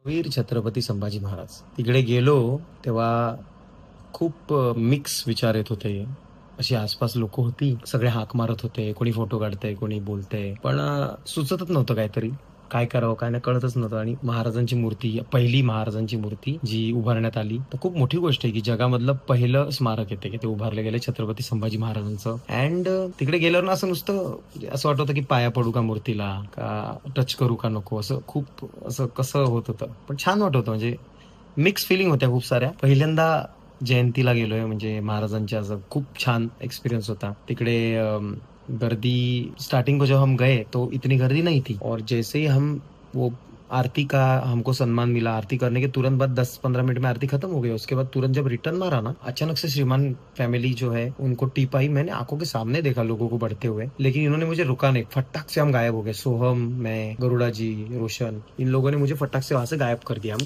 वीर छत्रपती संभाजी महाराज. तिकडे गेलो तेव्हा खूप मिक्स विचार येत होते. अशी आसपास लोकं होती. सगळे हाक मारत होते. कोणी फोटो काढतंय, कोणी बोलतंय. पण सुचतच नव्हतं काहीतरी. काय करावं, काय नाही कळतच नव्हतं आणि महाराजांची मूर्ती, पहिली महाराजांची मूर्ती जी उभारण्यात आली, तर खूप मोठी गोष्ट आहे, की जगामधलं पहिलं स्मारक आहे की ते उभारलं गेलं छत्रपती संभाजी महाराजांचं. अँड तिकडे गेल्यावर ना असं नुसतं म्हणजे असं वाटत होतं, की पाया पडू का मूर्तीला? का टच करू का नको? असं खूप असं कसं होत होतं. पण छान वाटत होतं म्हणजे मिक्स फिलिंग होत्या खूप साऱ्या. पहिल्यांदा जयंतीला गेलोय म्हणजे महाराजांच्या असं खूप छान एक्सपीरियंस होता. तिकडे गर्दी स्टार्टिंग को जब हम गए तो इतनी गर्दी नहीं थी और जैसे ही हम वो आरती का हमको सम्मान मिला, आरती करने के तुरंत बाद 10-15 मिनट में आरती खत्म हो गई। उसके बाद तुरंत जब रिटर्न मारा ना, अचानक से श्रीमान फैमिली जो है उनको टिप आई। मैंने आँखों के सामने देखा लोगों को बढ़ते हुए, लेकिन इन्होंने मुझे रुका नहीं। फटाक से हम गायब हो गए। सोहम, मैं, गरुड़ा जी, रोशन इन लोगों ने मुझे फटाक से वहां से गायब कर दिया।